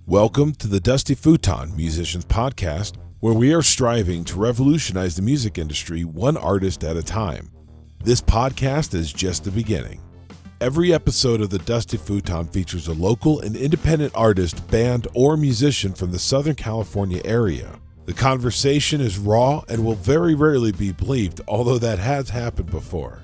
Welcome to the Dusty Futon Musicians Podcast, where we are striving to revolutionize the music industry one artist at a time. This podcast is just the beginning. Every episode of the Dusty Futon features a local and independent artist, band, or musician from the Southern California area. The conversation is raw and will very rarely be bleeped, although that has happened before.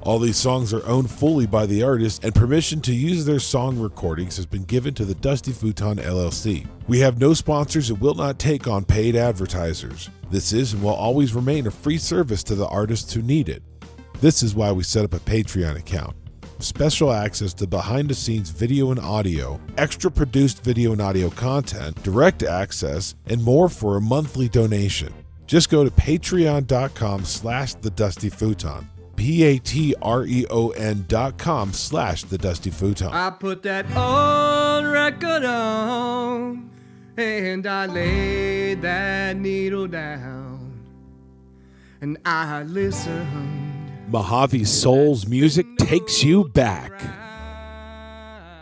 All these songs are owned fully by the artist, and permission to use their song recordings has been given to the Dusty Futon LLC. We have no sponsors and will not take on paid advertisers. This is and will always remain a free service to the artists who need it. This is why we set up a Patreon account. Special access to behind-the-scenes video and audio, extra produced video and audio content, direct access, and more for a monthly donation. Just go to patreon.com/thedustyfuton. patreon.com/thedustyfuton. I put that old record on and I laid that needle down and I listened. MohaviSoul's music takes you back.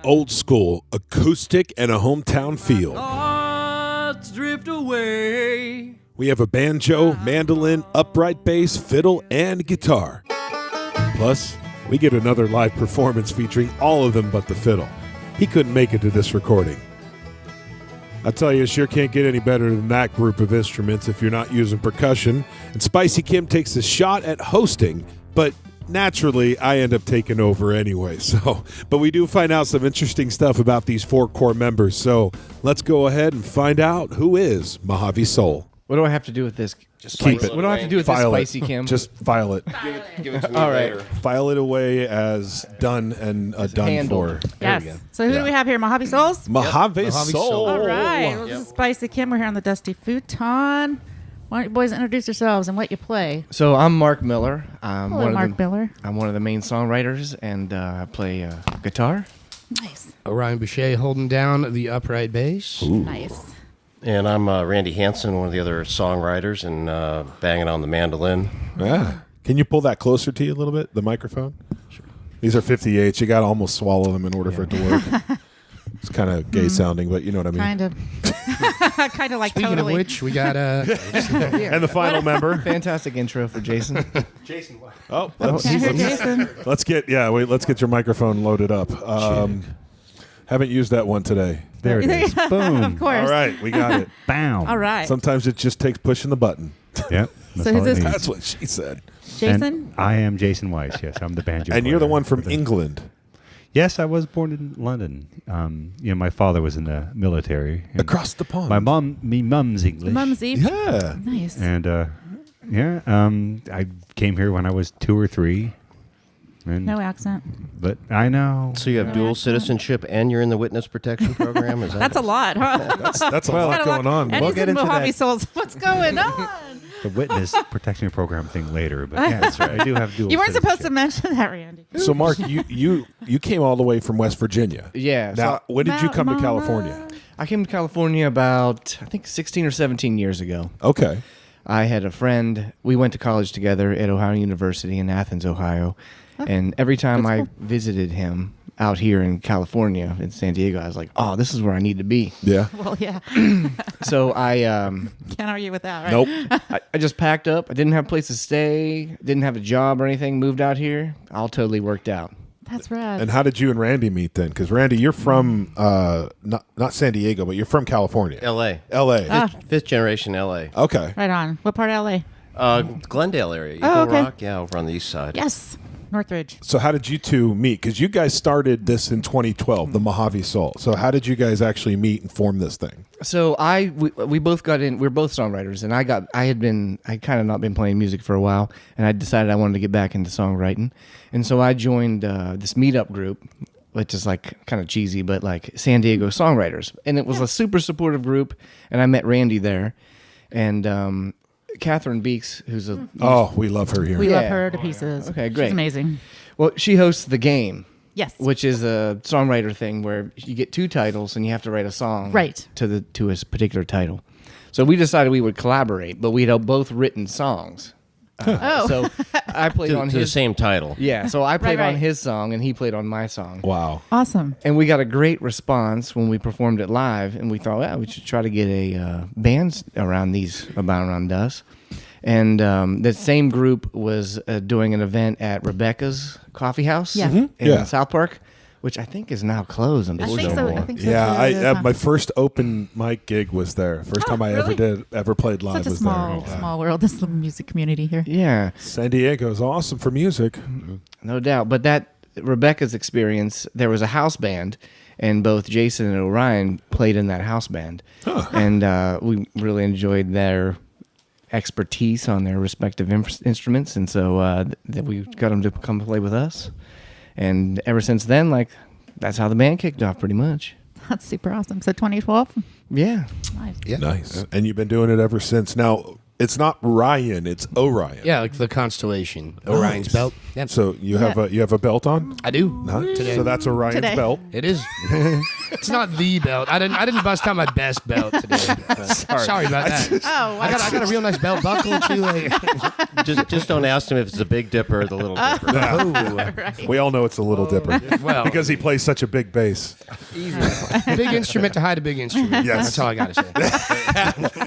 Old school, acoustic, and a hometown feel. Thoughts drift away. We have a banjo, mandolin, upright bass, fiddle, and guitar. Plus, we get another live performance featuring all of them but the fiddle. He couldn't make it to this recording. I tell you, sure can't get any better than that group of instruments if you're not using percussion. And Spicy Kim takes a shot at hosting, but naturally, I end up taking over anyway. But we do find out some interesting stuff about these four core members. So let's go ahead and find out who is MohaviSoul. What do I have to do with this? Just keep it. What do I have to do with this, Spicy Kim? Just file it. Give it to me All right. later. File it away as done and done handled. for. Yes. So who do we have here? MohaviSouls? MohaviSoul. All right. Well, this is Spicy Kim. We're here on the Dusty Futon. Why don't you boys introduce yourselves and what you play? So I'm Mark Miller. I'm Hello, Mark Miller. I'm one of the main songwriters, and I play guitar. Nice. Orion Boucher holding down the upright bass. Nice. And I'm Randy Hanson, one of the other songwriters, and banging on the mandolin. Yeah. Can you pull that closer to you a little bit, the microphone? Sure. These are 58s. You got to almost swallow them in order for it to work. It's kind of gay sounding, but you know what I mean. Kind of. Kind of like Speaking totally. of which, we got And the final member. Fantastic intro for Jason. Oh, Okay, here, Jason. let's get your microphone loaded up. Haven't used that one today. There it is. Boom. Of course. All right, we got it. Bam. All right. Sometimes it just takes pushing the button. Yep. So who's this? That's what she said. Jason? And I am Jason Weiss. Yes, I'm the banjo. And you're the player one from for England. Yes, I was born in London. My father was in the military. And Across the pond. My mum's English. Mum's Eve? Yeah. Nice. And I came here when I was 2 or 3. And, No accent. But I know. So you have dual citizenship and you're in the witness protection program? Is that That's a lot, huh? That's a lot going on. And We'll he's get in into that. MohaviSouls. What's going on? The witness protection program thing later. But yeah, that's right. I do have dual You weren't supposed to citizenship. mention that, Randy. So, Mark, you came all the way from West Virginia. Yeah. Now, So when did you come to Mama. California? I came to California about, I think, 16 or 17 years ago. Okay. I had a friend. We went to college together at Ohio University in Athens, Ohio. And every time I visited him out here in California, in San Diego, I was like, oh, this is where I need to be. Yeah. Well, yeah. So I Can't argue with that, right? Nope. I just packed up. I didn't have a place to stay, didn't have a job or anything, moved out here. All totally worked out. That's rad. And how did you and Randy meet then? Because Randy, you're from not San Diego, but you're from California. L.A. L.A. Fifth generation L.A. Okay. Right on. What part of LA? Glendale area. Eagle okay. Rock, yeah, over on the east side. Yes. Northridge. So how did you two meet? Because you guys started this in 2012, the MohaviSoul. So how did you guys actually meet and form this thing? So we both got in. We're both songwriters, and I kind of not been playing music for a while, and I decided I wanted to get back into songwriting, and so I joined this meetup group, which is like kind of cheesy, but like San Diego Songwriters, and it was a super supportive group, and I met Randy there, and Catherine Beeks, who's a Oh, we love her here. We love Yeah. her to pieces. Okay, great. She's amazing. well, she hosts The Game. Yes. Which is a songwriter thing where you get 2 titles and you have to write a song Right. to a particular title. So we decided we would collaborate, but we'd have both written songs. So I played on to the his same title. Yeah, so I played Right. on his song and he played on my song. Wow. Awesome. And we got a great response when we performed it live, and we thought, we should try to get a band around us. And the same group was doing an event at Rebecca's Coffee House Yeah. in South Park, which I think is now closed. I think so. I think so. Yeah, too. It is, huh? my first open mic gig was there. First time I ever played live Such a was small world. This little music community here. Yeah, San Diego is awesome for music. no doubt. But that Rebecca's experience, there was a house band, and both Jason and Orion played in that house band, and we really enjoyed their expertise on their respective instruments, and so that we got them to come play with us. And ever since then, that's how the band kicked off, pretty much. That's super awesome. So 2012. Yeah. Nice. Yeah. Nice. And you've been doing it ever since. Now, it's not Ryan, it's Orion. Yeah, like the constellation. Orion's belt. Yeah. So you have a belt on? I do. Nice. Today. So that's Orion's Today. belt. It is. It's not the belt. I didn't bust out my best belt today. Sorry about that. Oh, I got a real nice belt buckle too. Like, Just don't ask him if it's the Big Dipper or the Little Dipper. oh, We all know it's a little dipper. well, Because he plays such a big bass. big instrument to hide a big instrument. Yes. That's all I got to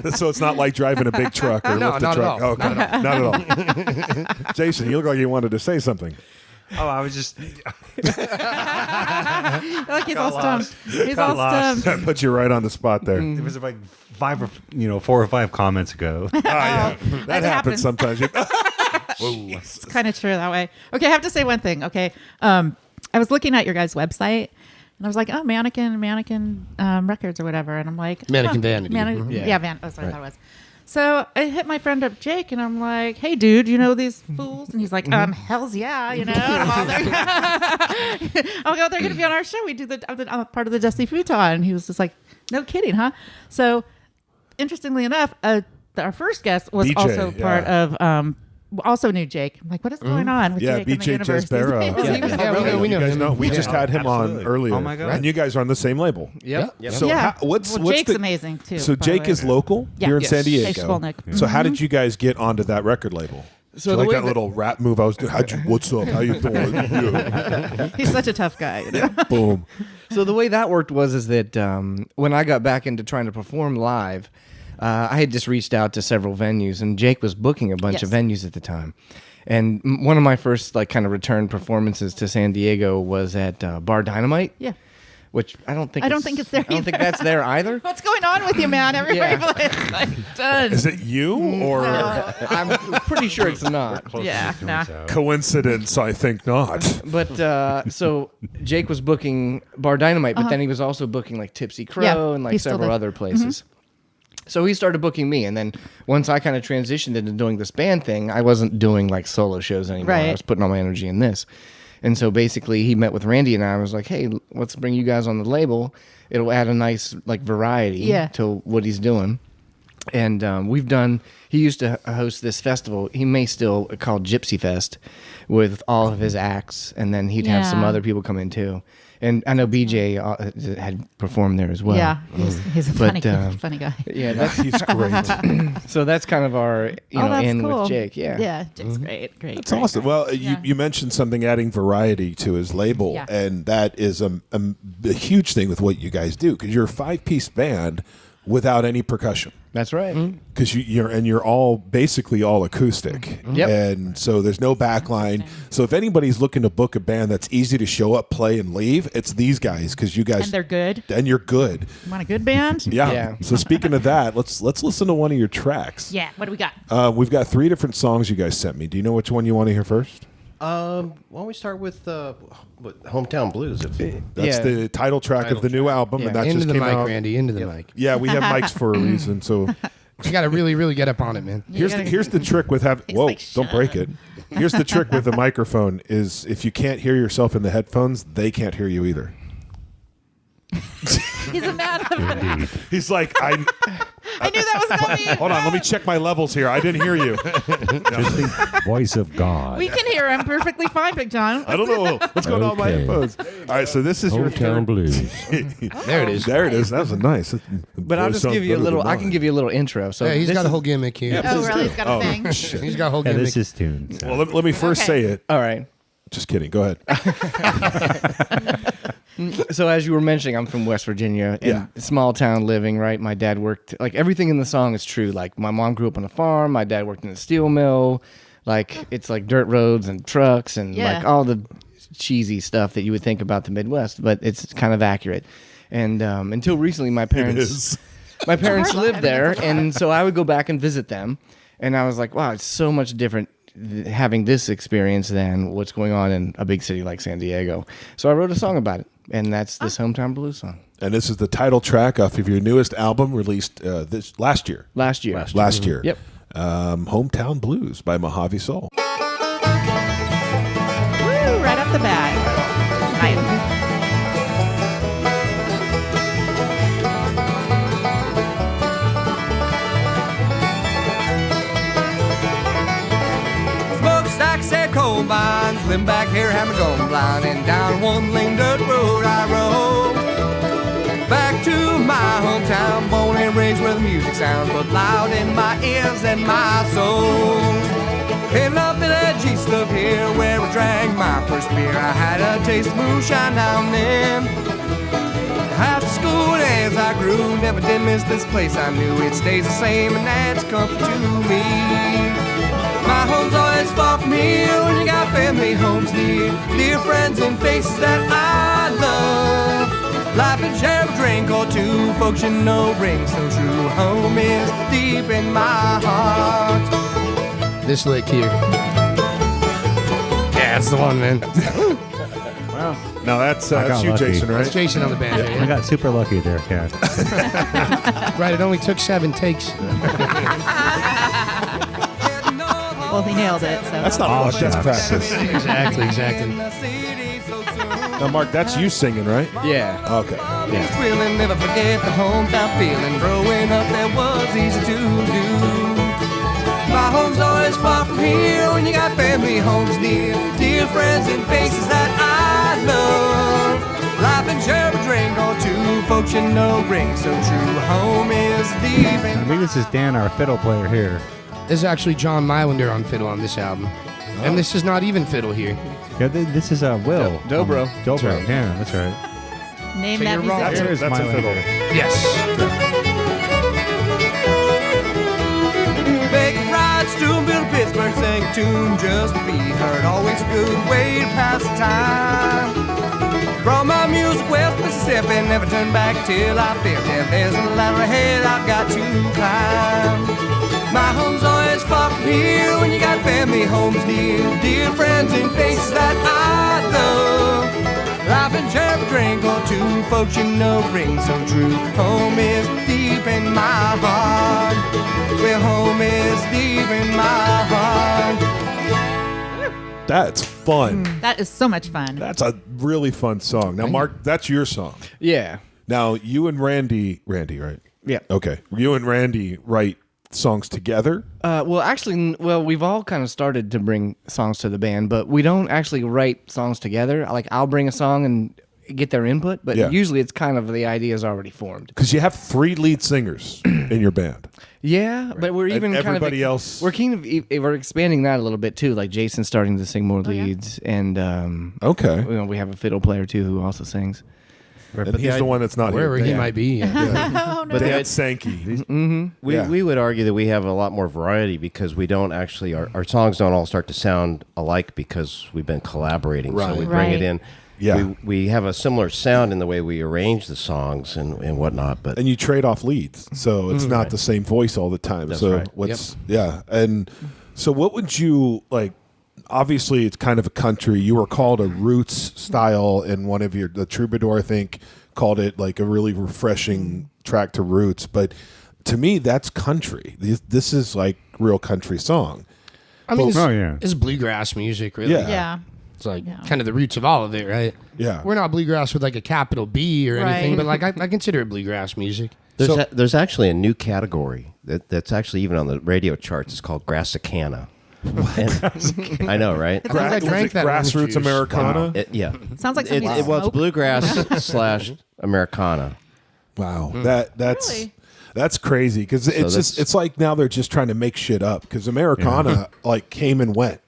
say. So it's not like driving a big truck or No, lift a not at truck. all. Okay. Not at all. Jason, you look like you wanted to say something. Oh, I was just Like he's all stumped. He's Got all lost. stumped. That puts you right on the spot there. it was like 4 or 5 comments ago. That That happens happens. sometimes. It's kind of true that way. Okay, I have to say one thing. Okay, I was looking at your guys' website, and I was like, oh, Mannequin Records or whatever, and I'm like, Mannequin Vanity. Yeah, That's what I thought it was. So I hit my friend up, Jake, and I'm like, hey, dude, you know these fools? And he's like, hells yeah, you know. And I'm all there. I'm like, oh, they're going to be on our show. We do I'm part of the Dusty Futon. And he was just like, no kidding, huh? So interestingly enough, our first guest was BJ, also yeah. part of also knew Jake. I'm like, what is going on with Yeah, Jake in the BJ universe? Jespera. He was we You know guys him. know. We Yeah. just had him on Absolutely. earlier. Oh my God. And you guys are on the same label. Yep. So yeah. what's Jake's the, amazing too. So by the Jake way. is local Yeah. here in Yes. San Diego. Jake Skolnick. So how did you guys get onto that record label? So So the like way that little rap move I was doing. What's up? How you doing? Yeah. He's such a tough guy. You know? Boom. So the way that worked was that when I got back into trying to perform live, I had just reached out to several venues, and Jake was booking a bunch of Yes. venues at the time. And one of my first kind of return performances to San Diego was at Bar Dynamite. Yeah. Which I don't think it's there I don't think either. that's there either. What's going on with you, man? Everybody is like done. Is it you or I'm pretty sure it's not. Yeah, nah. coincidence? I think not. But so Jake was booking Bar Dynamite, but then he was also booking like Tipsy Crow Yeah, and he like still several did. other places. So he started booking me, and then once I kind of transitioned into doing this band thing, I wasn't doing like solo shows anymore. I Right. was putting all my energy in this. And so basically he met with Randy and I was like, hey, let's bring you guys on the label. It'll add a nice like variety to what he's doing. And he used to host this festival. He may still called Gypsy Fest with all of his acts. And then he'd have some Yeah. other people come in too. And I know BJ had performed there as well. Yeah, he's a But, funny guy. Yeah, that's, He's great. so that's kind of our That's in cool. with Jake. Yeah. Yeah, Jake's great. It's awesome. Well, you mentioned something adding variety to his label, Yeah. and that is a huge thing with what you guys do because you're a 5-piece band without any percussion. That's right. Because you're all basically all acoustic, Yep. and so there's no backline. So if anybody's looking to book a band that's easy to show up, play, and leave, it's these guys because you guys And they're good. and you're good. You want a good band? Yeah. Yeah. So speaking of that, let's listen to one of your tracks. Yeah. What do we got? We've got 3 different songs you guys sent me. Do you know which one you want to hear first? Why don't we start with Hometown Blues? That's Yeah. the title track of the new album, and that Into just the came mic, out. Randy. Into the mic. Yeah, we have mics for a reason. So You got to really, really get up on it, man. here's the trick with having. Whoa! like, Don't break it. Here's the trick with the microphone: is if you can't hear yourself in the headphones, they can't hear you either. He's a man. He's like, I knew that was coming. hold on, let me check my levels here. I didn't hear you. Just the voice of God. We can hear him perfectly fine, Big John. I don't know what's going on with my Okay. headphones. All right, so this is your Hometown Blues. There it is. There it is. That was nice. But I'll just give you a little. I can give you a little intro. So Yeah, he's this got a is- whole gimmick here. Oh, really? He's got a thing. He's got a whole Yeah, gimmick. this is tune. So. Well, let me first say it. All right. Just kidding. Go ahead. So as you were mentioning, I'm from West Virginia. Yeah. Small town living, right? My dad worked, like everything in the song is true. Like my mom grew up on a farm. My dad worked in a steel mill. Like it's like dirt roads and trucks and Yeah. like all the cheesy stuff that you would think about the Midwest, but it's kind of accurate. And until recently, my parents lived there, and so I would go back and visit them. And I was like, wow, it's so much different having this experience than what's going on in a big city like San Diego. So I wrote a song about it, and that's this Hometown Blues song. And this is the title track off of your newest album released this last year. Last year. Last year. Yep. Hometown Blues by MohaviSoul. Woo, right off the bat. Nice. Smokestacks and coal mines, living back here, hammer going blind, and down one lane dirt road I rode. Back to my hometown, born and raised where the music sounds, but loud in my ears and my soul. And up in that G stuff here, where I drank my first beer, I had a taste of moonshine now and then. After school and as I grew, never did miss this place. I knew it stays the same, and that's comfort to me. My home's always far from here when you got family homes near. Dear friends and faces that I love. Life and share a drink or two, folks you know rings so true. Home is deep in my heart. This lick here. Yeah, that's the one, man. Now that's got you, lucky. Jason, right? That's Jason on the band. I got super lucky there, Cat. Right, it only took 7 takes. Well, he nailed it. So That's not luck. That's practice. Exactly. Now, Mark, that's you singing, right? Yeah. Okay. It's thrilling, never forget the hometown feeling. Growing up, that was easy to do. My home's always far from here when you got family homes near. Dear friends and faces that I love. Life and share a drink or two, folks you know ring so true. Home is deep I in think this is Dan, our fiddle player here. This is actually John Mylander on fiddle on this album. And this is not even fiddle here. Yeah, this is Will. Dobro. Dobro. right. Yeah, that's right. name So that you're wrong. musician. There's That's my a fiddle. later. Yes. Make rides to Bill Pittsburgh, sing a tune just to be heard. Always a good way to pass the time. Brought my music west Mississippi, never turn back till I 50. There's a ladder ahead I've got to climb. My home's always far from here when you got family homes near. Dear friends and faces that I love. Life and share a drink or two, folks you know ring so true. Home is deep in my heart. Well, home is deep in my heart. That's fun. That is so much fun. That's a really fun song. Now, Mark, that's your song. Yeah. Now, you and Randy, right? Yeah. Okay. You and Randy write songs together? Well, we've all kind of started to bring songs to the band, but we don't actually write songs together. Like, I'll bring a song and get their input, but Yeah. usually it's kind of the idea is already formed. Because you have 3 lead singers in your band. Yeah, but we're even kind of everybody else- we're expanding that a little bit too. Like Jason's starting to sing more leads, and Okay. we have a fiddle player too who also sings. And he's the one that's not Wherever here. he might be. But Dan Sankey. we would argue that we have a lot more variety because we don't actually our songs don't all start to sound alike because we've been collaborating. Right. So we bring it Right. in. Yeah. We have a similar sound in the way we arrange the songs and whatnot. But And you trade off leads, so it's not the same voice all the time. That's so right. yeah, and so what would you like? Obviously, it's kind of a country. You were called a roots style in one of the Troubadour, I think, called it like a really refreshing track to roots. But to me, that's country. This is like real country song. I mean, Oh, yeah. it's bluegrass music, really. Yeah. Yeah. It's like kind of the roots of all of it, right? Yeah. We're not bluegrass with like a capital B or anything, Right. but like I consider it bluegrass music. there's actually a new category that's actually even on the radio charts. It's called Grassicana. And, I know, right? I drank that orange grassroots juice. Americana. Yeah. Sounds like It, something well, it's bluegrass slash Americana. Wow, Hmm. that's Really? that's crazy because it's like now they're just trying to make shit up because Americana like came and went.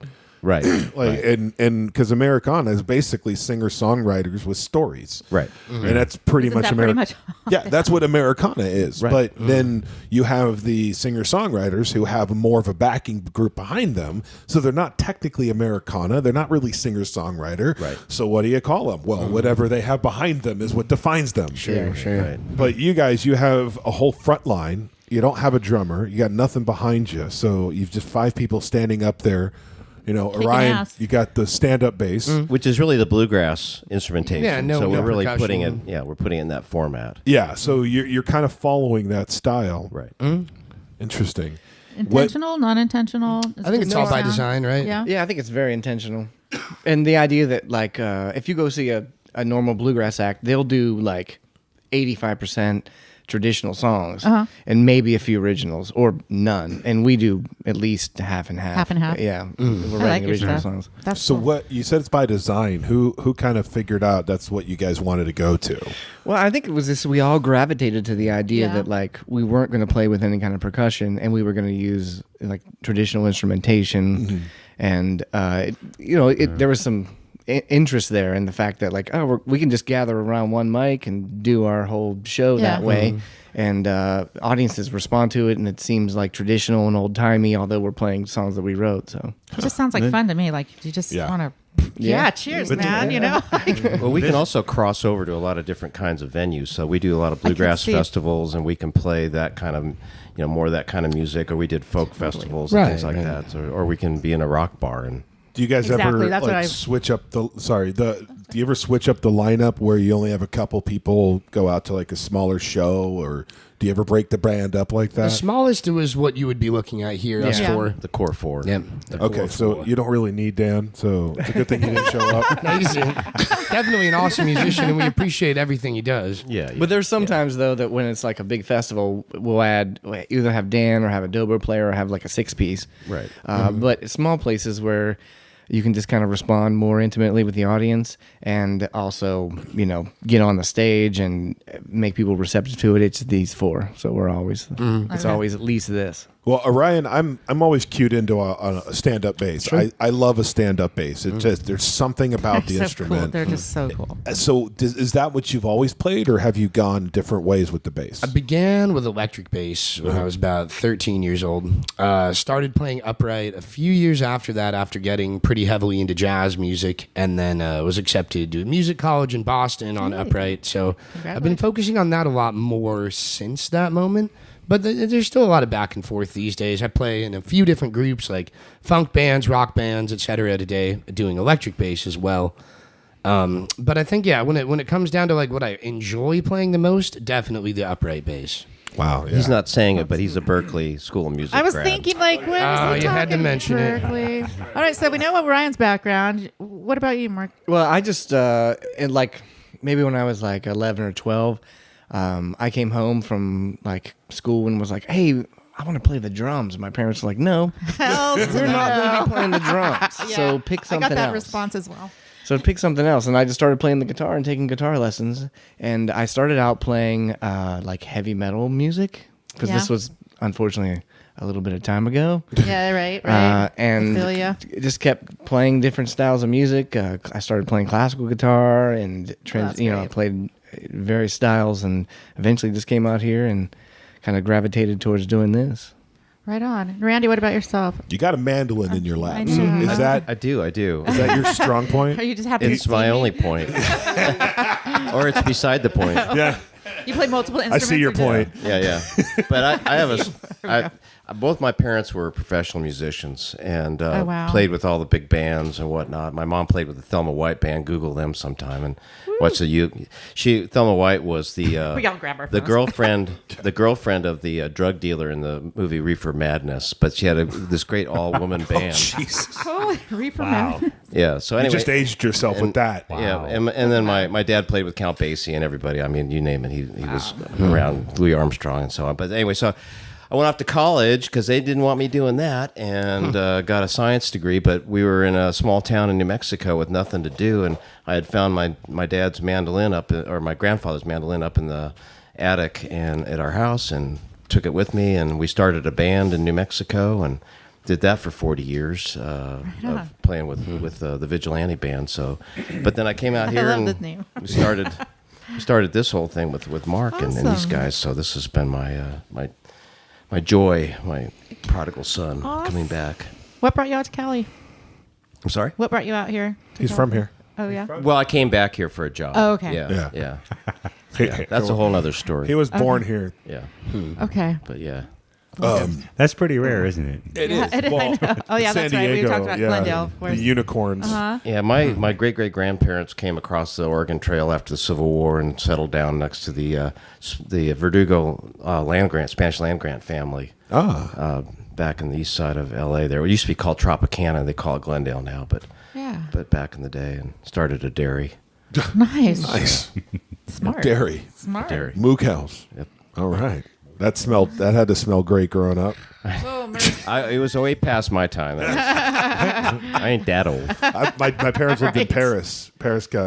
Right. Like and because Americana is basically singer-songwriters with stories, Right. And that's pretty Isn't much that pretty America. much all Yeah, that's what Americana is. Right. But then you have the singer-songwriters who have more of a backing group behind them, so they're not technically Americana. They're not really singer-songwriter. Right. So what do you call them? Well, whatever they have behind them is what defines them. Sure. Right. But you guys, you have a whole front line. You don't have a drummer. You got nothing behind you. So you've just 5 people standing up there. You know, Kicking Orion, ass. you got the stand-up bass. Which is really the bluegrass instrumentation. Yeah, no- so we're no really percussion. putting it. Yeah, we're putting it in that format. Yeah, so you're kind of following that style. Right. Interesting. intentional, non-intentional. I think it's all by sound. design, right? Yeah. Yeah, I think it's very intentional. And the idea that, like, if you go see a normal bluegrass act, they'll do, like, 85% traditional songs and maybe a few originals or none. And we do at least half and half. Half and half. Yeah. We're I like writing your original stuff. songs. That's So cool. what you said it's by design. Who kind of figured out that's what you guys wanted to go to? Well, I think it was this. We all gravitated to the idea Yeah. that like we weren't going to play with any kind of percussion, and we were going to use like traditional instrumentation, and there was some interest there in the fact that like we can just gather around one mic and do our whole show Yeah. that way, and audiences respond to it, and it seems like traditional and old timey, although we're playing songs that we wrote. So It just sounds like fun to me. Like you just Yeah. want to. Yeah. Cheers, man. You know. Well, we can also cross over to a lot of different kinds of venues. So we do a lot of bluegrass see it. festivals, and we can play that kind of, more of that kind of music. Or we did folk festivals and Right, things like that. So, or we can be in a rock bar and. Do you guys Exactly, ever that's what like I- switch up the do you ever switch up the lineup where you only have a couple people go out to like a smaller show, or do you ever break the band up like The that? smallest was what you would be looking at here. Us Yeah. four. The core 4. Yep. Okay, so you don't really need Dan, so it's a good thing you didn't show up. No, he's definitely an awesome musician, and we appreciate everything he does. Yeah. But there's sometimes though that when it's like a big festival, we'll either have Dan or have a dobro player or have like a 6-piece. Right. But small places where you can just kind of respond more intimately with the audience and also, get on the stage and make people receptive to it. It's these 4. So we're always, it's Okay. always at least this. Well, Orion, I'm always cued into a stand-up bass. I love a stand-up bass. It just there's something about the They're so instrument. cool. They're just so cool. So is that what you've always played, or have you gone different ways with the bass? I began with electric bass when I was about 13 years old. Started playing upright a few years after that, after getting pretty heavily into jazz music, and then was accepted to a music college in Boston on upright. So I've been Congratulations. focusing on that a lot more since that moment. But there's still a lot of back and forth these days. I play in a few different groups like funk bands, rock bands, etc. today, doing electric bass as well. But I think, when it comes down to like what I enjoy playing the most, definitely the upright bass. Wow, yeah. He's not saying it, but he's a Berklee School of Music I was grad. thinking, like, when was he you had to talking mention it. Berklee? All right, so we know what Ryan's background. What about you, Mark? Well, I just, maybe when I was like 11 or 12, I came home from like school and was like, hey, I want to play the drums. My parents were like, no, Hell to you're not going to no. be playing the drums. So pick I something got that else. response as well. So pick something else. And I just started playing the guitar and taking guitar lessons. And I started out playing like heavy metal music because Yeah. this was unfortunately a little bit of time ago. Yeah, right. And I feel ya. just kept playing different styles of music. I started playing classical guitar and that's I great. played various styles, and eventually just came out here and kind of gravitated towards doing this. Right on. Randy, what about yourself? You got a mandolin in your lap. I So know. is that I do. is that your strong point? Are you just happy to It's see my me? only point. Or it's beside the point. Yeah, You play multiple I instruments. see your or just- point. Yeah. But I have both my parents were professional musicians and Oh, wow. played with all the big bands and whatnot. My mom played with the Thelma White band. Google them sometime and watch Thelma White was the We all grab our the phones. girlfriend of the drug dealer in the movie Reefer Madness. But she had this great all woman band. Jesus, Holy Reaper Man. Yeah. So you anyway, just aged yourself with that. yeah, and then my dad played with Count Basie and everybody. I mean, you name it. He was around Louis Armstrong and so on. But anyway, so I went off to college because they didn't want me doing that, and got a science degree. But we were in a small town in New Mexico with nothing to do, and I had found my dad's mandolin or my grandfather's mandolin up in the attic and at our house, and took it with me, and we started a band in New Mexico and did that for 40 years of playing with the Vigilante band. So, but then I came out here and we started this whole thing with Mark and these guys. So this has been my joy, my prodigal son coming back. What brought you out to Cali? I'm sorry? What brought you out here? He's from here. Oh, yeah? Well, I came back here for a job. Oh, okay. Yeah. That's a whole other story. He was born here. Yeah. Okay. But yeah. That's pretty rare, isn't it? It is. I know. Oh, yeah, San that's right. We Diego, talked about Glendale, of course. the unicorns. Yeah, my great-great-grandparents came across the Oregon Trail after the Civil War and settled down next to the Verdugo land grant, Spanish land grant family. Back in the east side of L.A. There, it used to be called Tropicana. They call it Glendale now, but back in the day, and started a dairy. Nice. Smart. Dairy. Smart. Dairy. Moo cows. Yep. All right. That had to smell great growing up. It was way past my time. I ain't that old. My parents lived in Paris,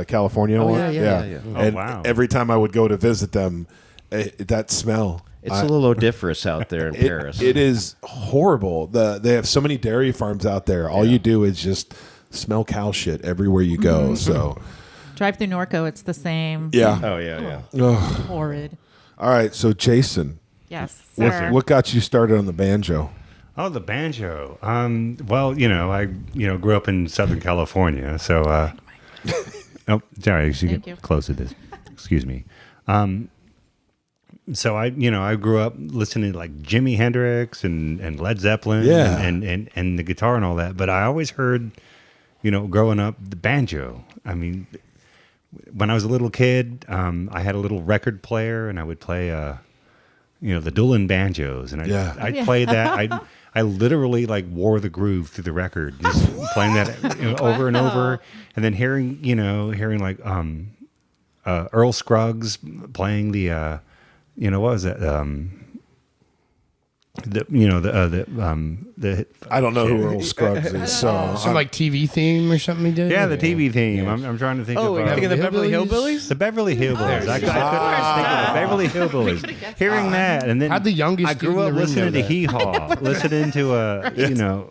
California. Yeah. And wow. every time I would go to visit them, that smell. It's a little odoriferous out there in Paris. It is horrible. They have so many dairy farms out there. All you do is just smell cow shit everywhere you go. So Drive through Norco, it's the same. yeah. Oh, yeah. Horrid. All right. So Jason, Yes, sir. what got you started on the banjo? Oh, the banjo. Well, I grew up in Southern California, so. Oh, sorry, Thank you. close to this. Excuse me. So I grew up listening to like Jimi Hendrix and Led Zeppelin, and the guitar and all that. But I always heard, growing up, the banjo. I mean, when I was a little kid, I had a little record player, and I would play the Doolin banjos, and I'd play that. I literally like wore the groove through the record, just playing that over and over, and then hearing like Earl Scruggs playing the what was that I don't know who Earl Scruggs is. Some like TV theme or something he did? Yeah, the TV theme. I'm trying to think of. Thinking of the Beverly Hillbillies? The Beverly Hillbillies. I couldn't think of the Beverly Hillbillies. Hearing that, and then How'd the youngest I grew dude in up the room listening know to that? Hee Haw, listening to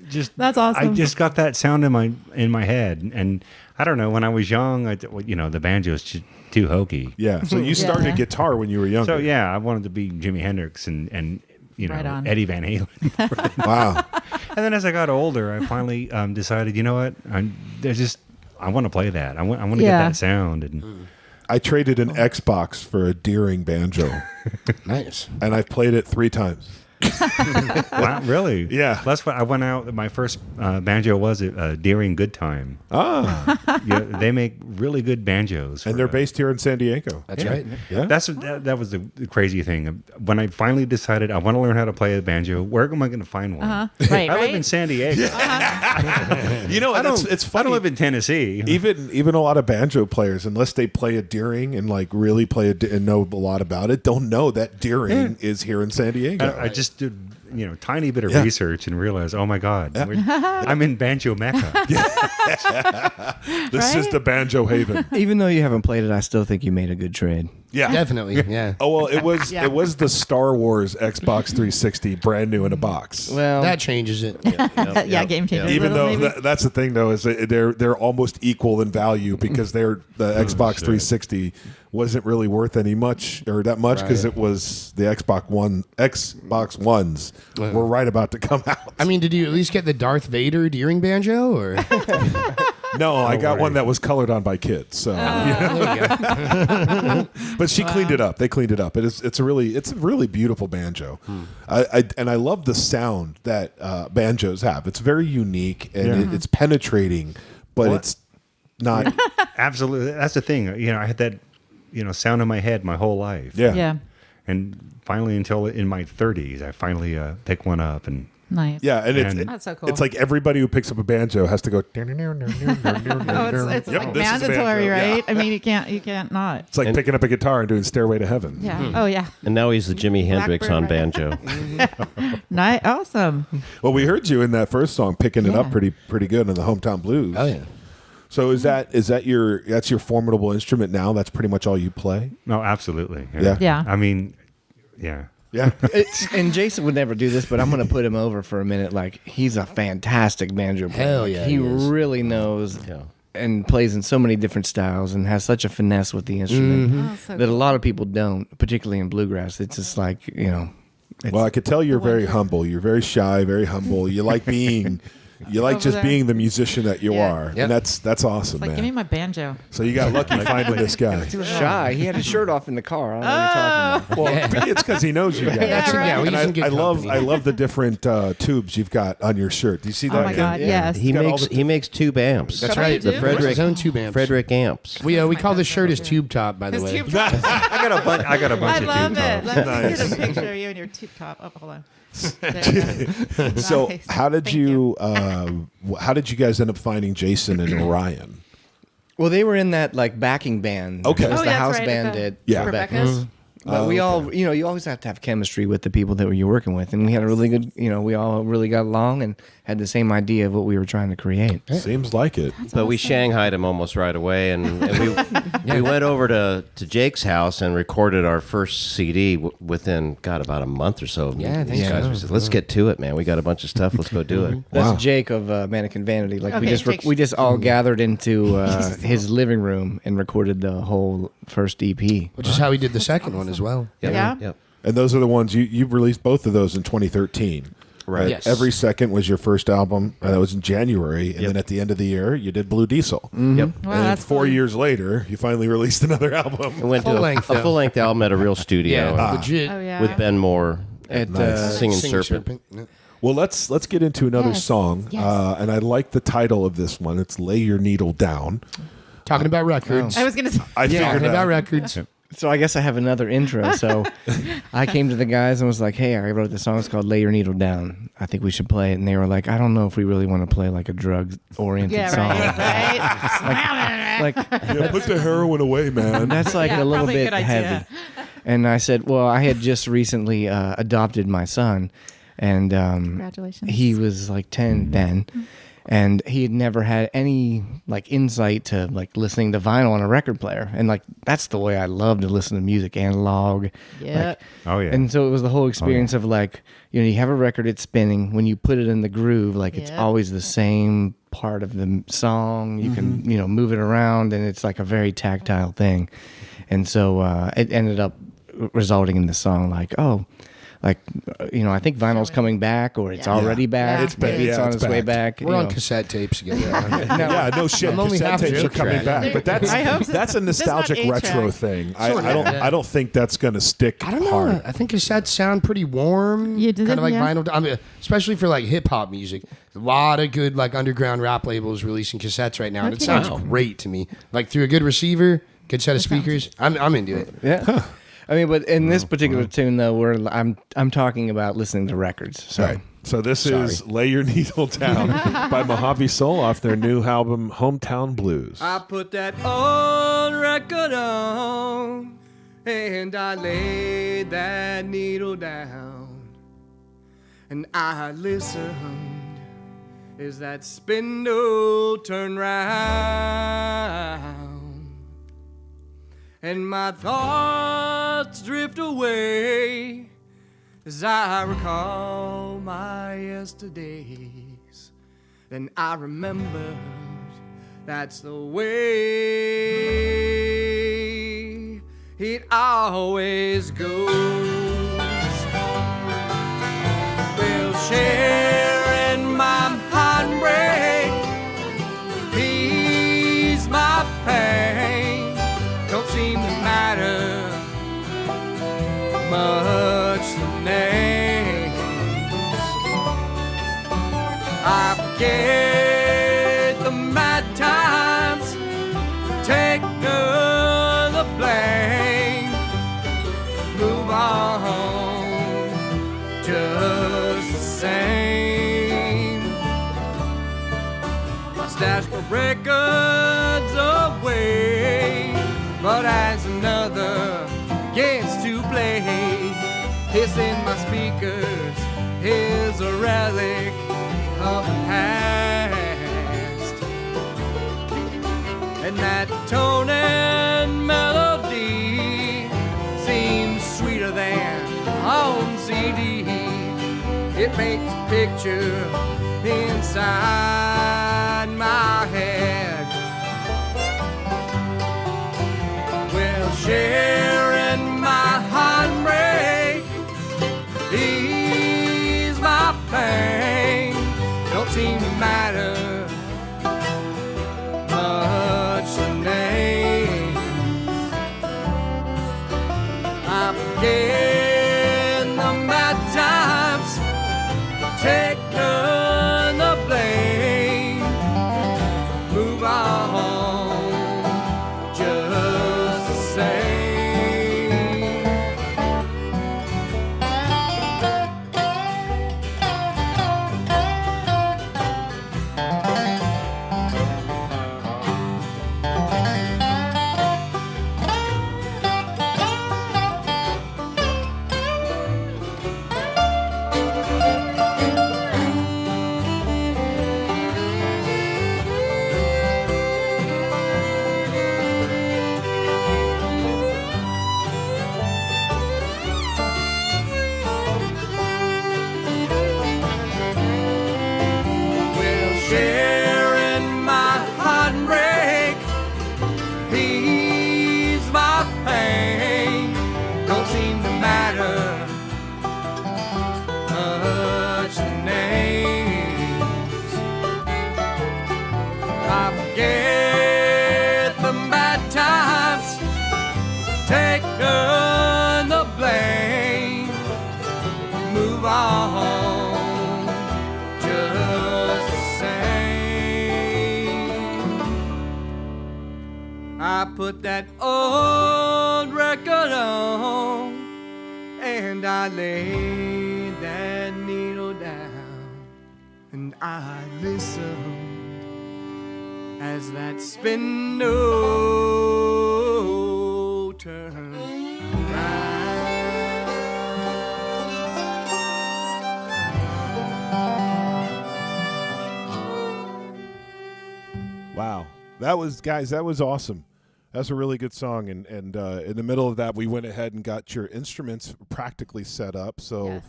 just That's awesome. I just got that sound in my head, and I don't know. When I was young, the banjo is just too hokey. Yeah. So you started guitar when you were younger. So yeah, I wanted to be Jimi Hendrix and Right on. Eddie Van Halen. Wow. And then as I got older, I finally decided, you know what? I want to play that. I want to get that sound. And I traded an Xbox for a Deering banjo, Nice. and I've played it 3 times. wow, really? Yeah. That's what I went out. My first banjo was at Deering Good Time. Yeah, they make really good banjos, And they're based here in San Diego. That's right. Yeah. That was the crazy thing. When I finally decided I want to learn how to play a banjo, where am I going to find one? Right, I live in San Diego. You know, it's I funny. don't live in Tennessee. Even a lot of banjo players, unless they play a Deering and like really play and know a lot about it, don't know that Deering is here in San Diego. I just did tiny bit of research and realized, oh my God, I'm in Banjo Mecca. This is the banjo haven. Even though you haven't played it, I still think you made a good trade. Yeah. Definitely. Yeah. Oh well, it was the Star Wars Xbox 360 brand new in a box. Well, That changes it. Yeah, game changer. Even though maybe. that's the thing though, is they're almost equal in value because the Xbox 360 wasn't really worth that much because it was the Xbox Ones were right about to come out. I mean, did you at least get the Darth Vader Deering banjo? Or No, I got one that was colored on by kids. So, but she cleaned it up. They cleaned it up. It's a really beautiful banjo. I love the sound that banjos have. It's very unique and it's penetrating, but it's not. Absolutely, that's the thing. I had that sound in my head my whole life. Yeah. And finally, until in my 30s, I finally picked one up, and Nice. Yeah, and That's so cool. it's like everybody who picks up a banjo has to go. Oh, it's Yep, like this is a mandatory, banjo, yeah. right? I mean, you can't not. It's like picking up a guitar and doing Stairway to Heaven. Yeah. Oh, yeah. And now he's the Jimi Hendrix on Blackbird, banjo. Nice. Awesome. Well, we heard you in that first song picking it up Yeah. pretty good in the Hometown Blues. Oh yeah. So that's your formidable instrument now? That's pretty much all you play? No, absolutely. Yeah. Yeah. I mean, yeah. Yeah. And Jason would never do this, but I'm going to put him over for a minute. Like, he's a fantastic banjo player. Hell Like, yeah, he he is. really knows Yeah. and plays in so many different styles and has such a finesse with the instrument Oh, so that a lot of people don't, particularly in bluegrass. It's just like, Well, I could tell you're very humble. You're very shy, very humble. You like being Over just there. being the musician that you Yeah. are. Yep. And that's awesome, Like, man. give me my banjo. So you got lucky finding this guy. he was shy. He had his shirt off in the car. I don't know what you're talking about. Well, it's because he knows you guys. Yeah, right. Yeah, And he's in good I love company. the different tubes you've got on your shirt. Do you see that? Oh, my Ken? God. Yes. He got all makes the- he makes tube amps. That's Oh, right. you do? The Frederick- his own tube amps. Frederick amps. We That's call my the shirt his best tube top, by the His way. tube top. I got a bunch I of love tube it. tops. Let me get a picture of you and your tube top. Oh, hold on. There you go. So Nice. how did Thank how did you guys end up finding Jason and Orion? Well, they were in that like backing band. Okay. It was Oh, the that's house right, band the- at Yeah. Rebecca's. But we all, you always have to have chemistry with the people that you're working with. And we had a really good, we all really got along and had the same idea of what we were trying to create. Seems like it. But we shanghaied him almost right away, and we went over to Jake's house and recorded our first CD within about a month or so. Yeah, I think These so. guys, we said, let's get to it, man. We got a bunch of stuff. Let's go do it. That's Wow. Jake of Mannequin Vanity. Like Okay, Jake's- we just all gathered into his living room and recorded the whole first EP. Which is how he did the second one as well. Yep. Yeah. Yep. And those are the ones you released both of those in 2013. Right. Yes. Every Second was your first album. That was in January. And then at the end of the year, you did Blue Diesel. Yep. Wow, And that's 4 fun. years later, you finally released another album. We went to Full-length, a though. full-length album at a real studio Legit. Oh, yeah. with Ben Moore At Singing Serpent. Yeah. Well, let's get into another Yes. song. Yes. And I like the title of this one. It's Lay Your Needle Down. Talking about records. I was going to say. I figured Talking about out. records. So I guess I have another intro. So I came to the guys and was like, "Hey, I wrote this song. It's called Lay Your Needle Down. I think we should play it." And they were like, "I don't know if we really want to play like a drug-oriented Yeah, song." right. Like Yeah, put the heroin away, man. that's like Yeah, a little probably a bit good heavy. idea. And I said, "Well, I had just recently adopted my son, and Congratulations. he was like 10 then." And he had never had any like insight to like listening to vinyl on a record player, and like that's the way I love to listen to music, analog. Yeah. Like, Oh yeah. and so it was the whole experience of like, you have a record, it's spinning. When you put it in the groove, like it's Yeah. always the same part of the song. You can, move it around, and it's like a very tactile thing. And so it ended up resulting in the song like, I think vinyl's coming back, or it's Yeah. already back. Yeah. It's Maybe back. it's Yeah, on it's its way back. back. We're on cassette tapes again. Yeah, no shit. I'm only Cassette half tapes are joke coming track. back, but that's I hope so. that's a That's not nostalgic eight retro track. thing. Sort of, yeah. I don't think that's gonna stick I don't know. hard. I think cassettes sound pretty warm. You did, kind of like yeah. vinyl. I mean, especially for like hip hop music. A lot of good like underground rap labels releasing cassettes right now, and it Okay. sounds great to me. Like through a good receiver, good set of speakers. I'm into it. Yeah. I mean, but in this particular tune, though, I'm talking about listening to records. So Right. So this is Lay Your Needle Down by MohaviSoul off their new album Hometown Blues. I put that old record on and I laid that needle down and I listened as that spindle turned round and my thoughts drift away as I recall my yesterdays. Then I remembered that's the way it always goes. Well, sharing my heartbreak, ease my pain, don't seem to matter much the names. I forget the mad times, take the blame, move on just the same. records away, but as another begins to play, hissing my speakers is a relic of the past. And that tone and melody seems sweeter than on CD. It makes a picture inside my head. Well, sharing my heartbreak, ease my pain, don't seem to matter much the name. I forget the bad times, take none the blame, move on just the same. Sharing my heartbreak, ease my pain, don't seem to matter much the names. I forget the bad times, take none the blame, move on just the same. I put that old record on and I laid that needle down and I listened as that spindle turned round. Wow. That was, guys, that was awesome. That's a really good song. And in the middle of that, we went ahead and got your instruments practically set up. So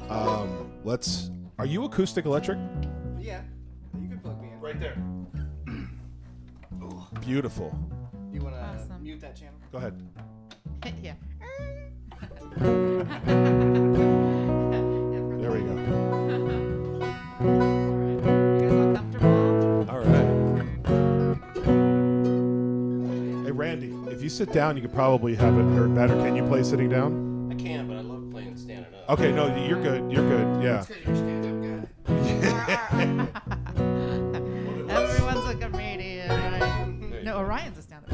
Yes. are you acoustic electric? Yeah, you can plug me in. Right there. Beautiful. You want to Awesome. mute that channel? Go ahead. Yeah. There we go. You guys all comfortable? All right. Hey, Randy, if you sit down, you could probably have it heard better. Can you play sitting down? I can, but I love playing standing up. Okay, no, you're good. You're good. Yeah. Everyone's a comedian, right? No, Orion's a stand-up.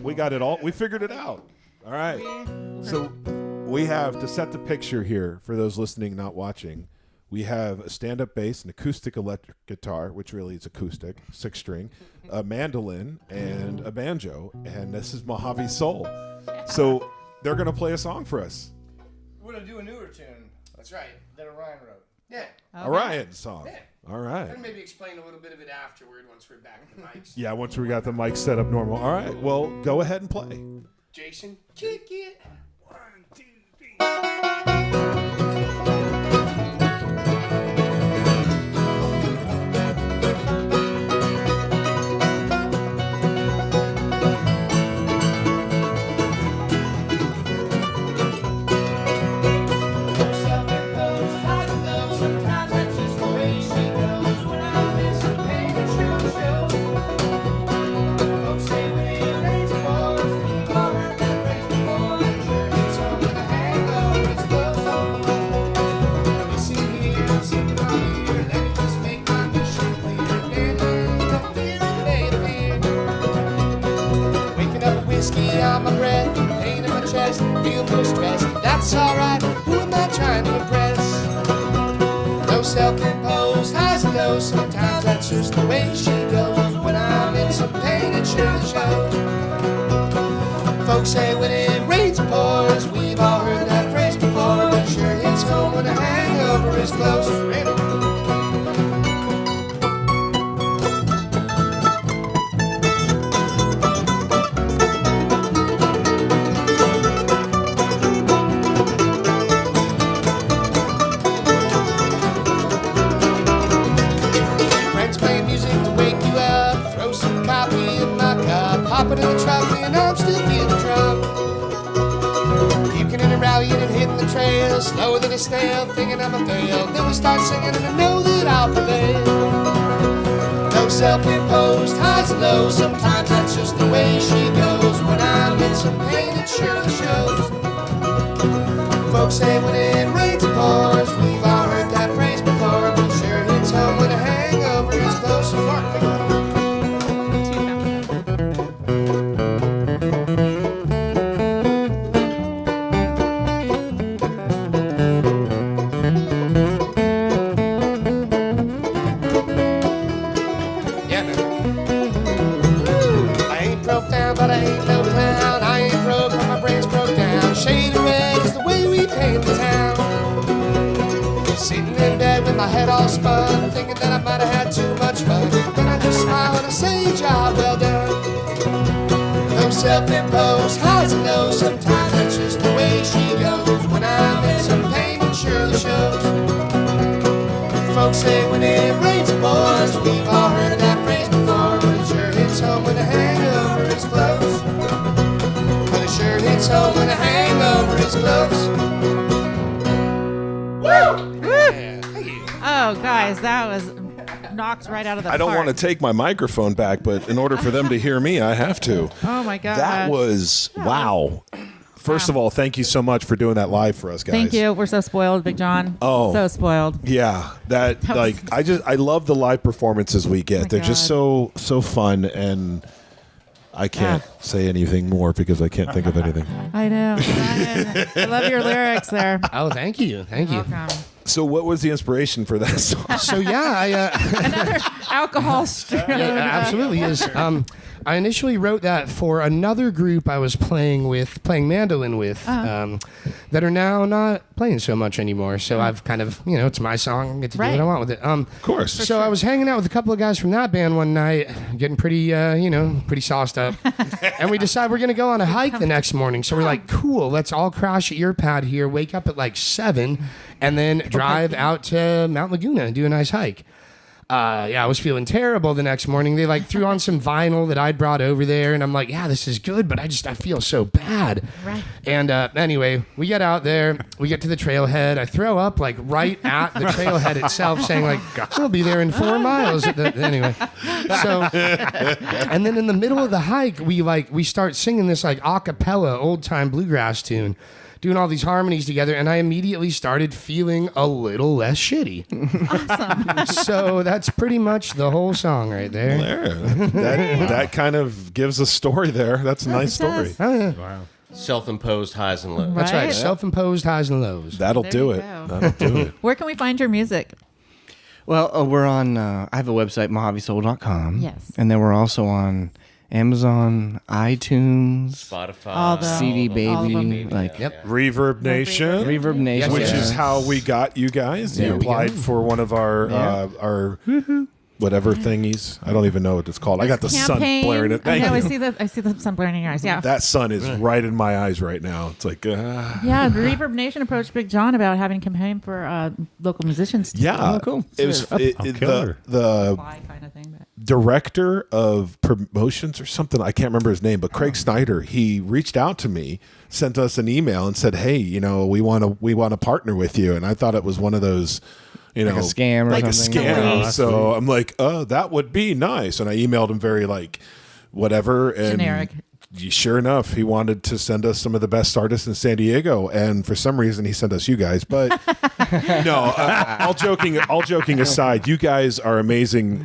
We got it all. We figured it out. All right. So we have, to set the picture here for those listening, not watching, we have a stand-up bass, an acoustic electric guitar, which really is acoustic, 6-string, a mandolin, and a banjo. And this is MohaviSoul. So they're going to play a song for us. We're going to do a newer tune. That's right. That Orion wrote. Yeah. Orion's song. Yeah. All right. And maybe explain a little bit of it afterward once we're back in the mics. Yeah, once we got the mic set up normal. All right. Well, go ahead and play. Jason, kick it. 1, 2, 3. On my breath, pain in my chest, feel a little stressed. That's alright, who am I trying to impress? No self-imposed highs and know sometimes that's just the way she goes. When I'm in some pain, it surely shows. Folks say when it rains it pours. We've all heard that phrase before, but sure hits home when the hangover is close. Friends play music to wake you up. Throw some coffee in my cup. Hop it in the truck and I'm still feeling drunk. Puking and rallying and hitting the trail. Slower than a snail, thinking I'm a fail. Then we start singing and I know that I'll prevail. No self-imposed highs and lows. Sometimes that's just the way she goes. When I'm in some pain, it surely shows. Folks say when it rains it pours. We've all heard that phrase before, but sure hits home when a hangover is close. Yeah, man. I ain't broke down, but I ain't no clown. I ain't broke, but my brain's broke down. Shade of red is the way we paint the town. Sitting in bed with my head all spun, thinking that I might have had too much fun. Then I just smile and I say, job well done. No self-imposed highs and lows. Sometimes that's just the way she goes. When I'm in some pain, it surely shows. Folks say when it rains it pours. We've all heard that phrase before, but it sure hits home when the hangover is close. But it sure hits home when the hangover is close. Woo! Yeah, thank you. Oh, guys, that was knocked right out of the I don't park. want to take my microphone back, but in order for them to hear me, I have to. Oh, my God. That was wow. First of all, thank you so much for doing that live for us, guys. Thank you. We're so spoiled, Big John. Oh. So spoiled. Yeah, that like I love the live performances we get. They're just so fun, and I can't say anything more because I can't think of anything. I know. Ryan, I love your lyrics there. Oh, thank you. Thank you. Welcome. So, what was the inspiration for that song? So, yeah, Another alcohol story. absolutely is. I initially wrote that for another group I was playing mandolin with, that are now not playing so much anymore. So I've kind of, it's my song. I get to do what I want with it. Of course. So I was hanging out with a couple of guys from that band one night, getting pretty, pretty sauced up. And we decided we're going to go on a hike the next morning. So we're like, cool, let's all crash at your pad here, wake up at like 7, and then drive out to Mount Laguna and do a nice hike. I was feeling terrible the next morning. They threw on some vinyl that I'd brought over there, and I'm like, yeah, this is good, but I feel so bad. Right. And anyway, we get out there, we get to the trailhead. I throw up right at the trailhead itself, saying we'll be there in 4 miles. Anyway, so and then in the middle of the hike, we start singing this a cappella old time bluegrass tune, doing all these harmonies together, and I immediately started feeling a little less shitty. Awesome. So that's pretty much the whole song right there. That kind of gives a story there. That's a nice story. Oh, yeah. Wow. Self-imposed highs and lows. That's right. Right. Self-imposed highs and lows. That'll There do you it. go. That'll do it. Where can we find your music? Well, we're on. I have a website, MohaviSoul.com. Yes. And then we're also on Amazon, iTunes, Spotify. All the- CD all of them. Baby, Reverb Nation. Reverb Nation, Which yeah. is how we got you guys. There You we applied go. for one of our whatever thingies. I don't even know what it's called. I got the sun Campaign. blaring it. I Thank know. you. I see the sun blaring in your eyes. Yeah. That sun is right in my eyes right now. It's like, Yeah, Reverb Nation approached Big John about having a campaign for local musicians. yeah. Oh, cool. It was killer. the Kind of thing. But. director of promotions or something. I can't remember his name, but Craig Snyder. He reached out to me, sent us an email, and said, "Hey, we want to partner with you." And I thought it was one of those. Like a scam or like something. a scam. Oh, So I'm like, that would be nice. And I emailed him very whatever. And Generic. Sure enough, he wanted to send us some of the best artists in San Diego, and for some reason, he sent us you guys. But no, all joking aside, you guys are amazing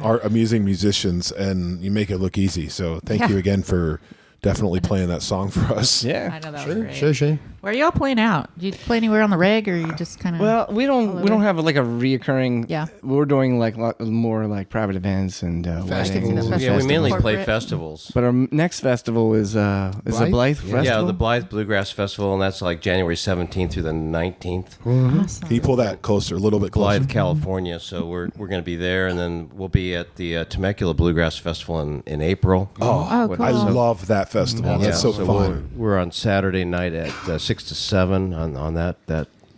musicians, and you make it look easy. So thank you again for definitely playing that song for us. Yeah. I know that was great. Sure. Where are y'all playing out? Do you play anywhere on the reg, or you just kind of? Well, we don't have like a reoccurring. Yeah. We're doing like more like private events and Festivals. weddings. Yeah, we mainly play Corporate. festivals. But our next festival is the Blythe Festival. Yeah, the Blythe Bluegrass Festival, and that's like January 17th through the 19th. Awesome. Can you pull that closer, a little bit closer? Blythe, California. So we're going to be there, and then we'll be at the Temecula Bluegrass Festival in April. Oh, cool. I love that festival. That's so fun. We're on Saturday night at 6 to 7 on that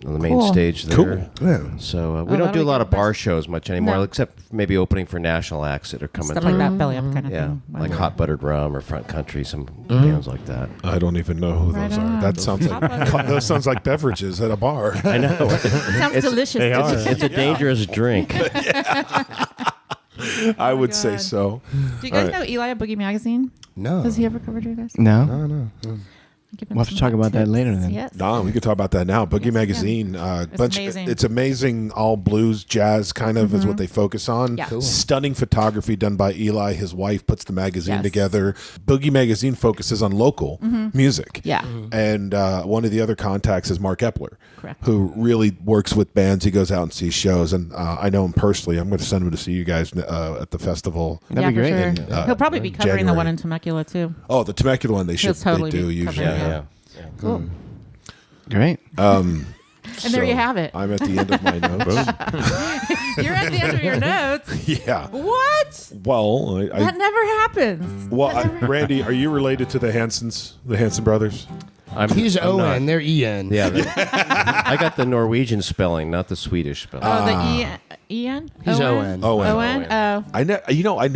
on the main Cool. stage there. Cool. Yeah. So we Oh, don't that'll do a be lot good. of bar shows much anymore, No. except maybe opening for national acts that are coming Stuff through. like that, belly up kind of Yeah, thing. Wow. like Hot Buttered Rum or Front Country, some bands like that. I don't even know who Right those are. on. That sounds like those sounds like beverages at a bar. I know. Sounds delicious. they are. It's a dangerous drink. I would God. say so. Do you guys All right. know Eli at Boogie Magazine? No. Has he ever covered you guys? No. No. Give him We'll have to some talk about that tips. later then. Yes. Don, we could talk about that now. Boogie Yes, Magazine, amazing. It's amazing. All blues, jazz, kind of is what they focus on. Yeah. Cool. Stunning photography done by Eli. His wife puts the magazine Yes. together. Boogie Magazine focuses on local music. Yeah. And one of the other contacts is Mark Epler, Correct. who really works with bands. He goes out and sees shows, and I know him personally. I'm going to send him to see you guys at the festival. That'd be for great. Sure. In, He'll probably be covering the January. one in Temecula too. Oh, the Temecula one they He'll should totally they do be usually. covering Yeah. Cool. Great. And there you have it. I'm at the end of my notes. You're at the end of your notes. Yeah. What? Well, That never happens. Randy, are you related to the Hansons, the Hanson brothers? He's I'm not. O-N, they're E-N. Yeah, I got the Norwegian spelling, not the Swedish spelling. Oh, the E-N? He's O-N. O-N? Oh. I never EN.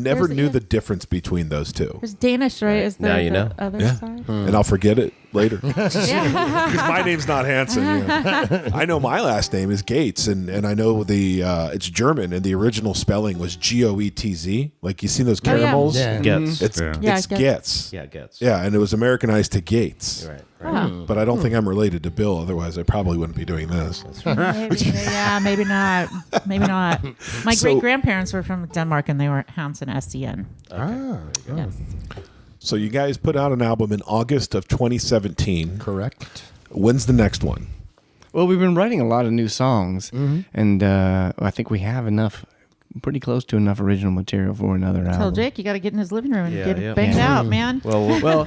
never Where's the knew EN? the difference between those two, There's Danish, right? Is Now there you the know. other Yeah. side? and I'll forget it later because Yeah. my name's not Hanson. Yeah. I know my last name is Gates, and I know it's German, and the original spelling was Goetz. Like you seen those Oh, yeah. caramels? Yeah. Gets. It's Yeah. Yeah, it's Getz. Getz. Yeah, gets. Yeah, and it was Americanized to Gates. Right. Oh. But I don't think I'm related to Bill. Otherwise, I probably wouldn't be doing this. Maybe, yeah, maybe not. Maybe not. My So- great grandparents were from Denmark, and they were Hansen SDN. Yes. So you guys put out an album in August of 2017. Correct. When's the next one? Well, we've been writing a lot of new songs, and I think we have enough, pretty close to enough original material for another Tell album. Jake you got to get in his living room and Yeah, get yeah. it banged out, man. Well,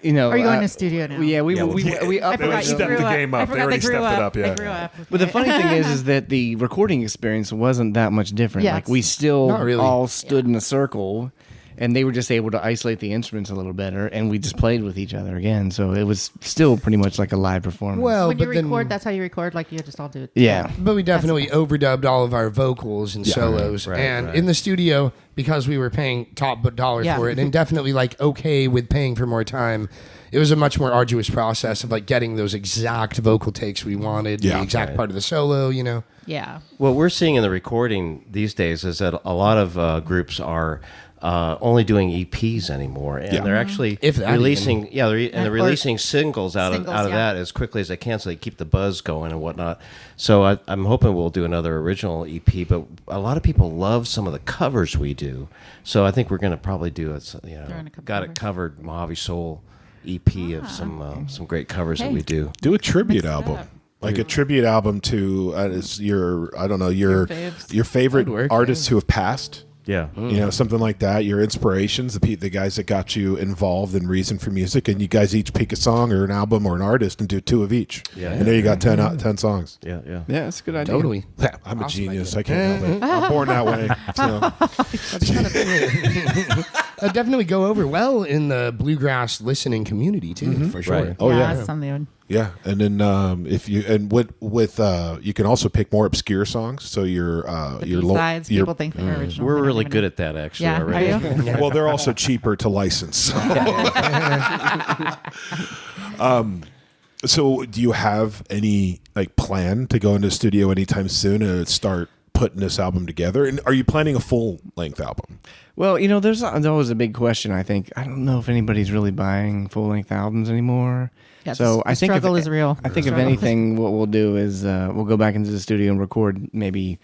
you know, Are you going to the studio now? Yeah, we Yeah, we I up forgot you stepped grew the up. game up. I They forgot already they grew stepped it up. up, yeah. They grew up. But the funny thing is that the recording experience wasn't that much different. Yeah, Like we still Not really. all stood in a circle, and they were just able to isolate the instruments a little better, and we just played with each other again. So it was still pretty much like a live performance. Well, When you but then, record, that's how you record. Like you just all do it. yeah. but we definitely overdubbed all of our vocals and solos. right, and right. in the studio, because we were paying top dollar Yeah. for it, and definitely like okay with paying for more time, it was a much more arduous process of like getting those exact vocal takes we wanted, Yeah. the exact part of the solo, you know. Yeah. What we're seeing in the recording these days is that a lot of groups are only doing EPs anymore, and Yeah. they're actually If that releasing. Yeah, they're Or releasing singles out singles, of yeah. that as quickly as they can, so they keep the buzz going and whatnot. So I'm hoping we'll do another original EP, but a lot of people love some of the covers we do. So I think we're going to probably do Throwing a couple got covers. it covered MohaviSoul EP of some great covers that Hey. we do. Do a tribute Mix it album. up. Like a tribute album to your faves. your favorite That'd work, artists who have passed. Yeah. You know, something like that. Your inspirations, the guys that got you involved in Reason for Music, and you guys each pick a song or an album or an artist and do 2 of each. Yeah. And there you got 10 songs. Yeah. Yeah, that's a good idea. Totally. Yeah, I'm a Awesome genius. idea. I can't help it. I'm born that way. So. That'd definitely go over well in the bluegrass listening community too, for sure. Right. Oh, yeah. That's something. Yeah, and then if you with you can also pick more obscure songs. So your Besides, people think they're original. We're They don't really even good know. at that actually Yeah. already. Are you? well, they're also cheaper to license. So do you have any like plan to go into the studio anytime soon and start putting this album together? And are you planning a full length album? Well, you know, there's always a big question. I think I don't know if anybody's really buying full length albums anymore. Yeah, so the I think struggle is real. I think if Struggle. anything, what we'll do is we'll go back into the studio and record maybe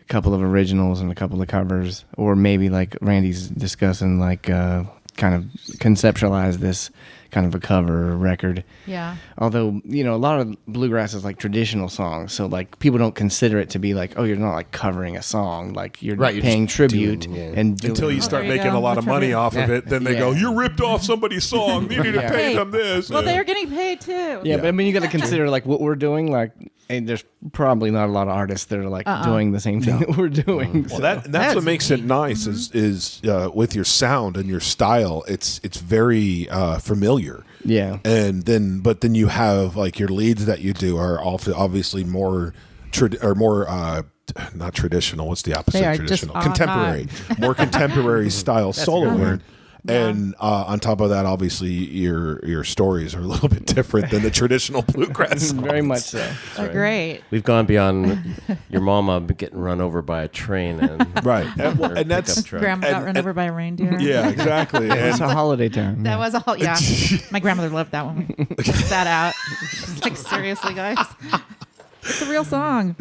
a couple of originals and a couple of covers, or maybe like Randy's discussing, like kind of conceptualize this kind of a cover record. Yeah. Although, a lot of bluegrass is like traditional songs, so like people don't consider it to be like, oh, you're not like covering a song, like you're Right, you're paying just tribute doing- yeah. and Until you start there you making go. a lot of The money tribute. off of it, then they go, Yeah. "You ripped off somebody's song. You need to pay Hey, them this." Well, they're getting paid too. Yeah, but I mean, you got to consider like what we're doing. Like, and there's probably not a lot of artists that are like doing the same thing that we're doing. Well, so. that's what makes it nice is with your sound and your style. It's very familiar. Yeah. And then you have like your leads that you do are obviously more not traditional. What's the opposite They are of just traditional? on Contemporary, more contemporary style soloing. word. And on top of that, obviously your stories are a little bit different than the traditional bluegrass songs. Very much so. They're great. We've gone beyond your mama getting run over by a train and Right, and, her and that's pickup truck. Grandma got run over by a reindeer. yeah, exactly. It's And a holiday time. That was a whole, yeah. My grandmother loved that one. We put that out. She's like, seriously, guys. It's a real song.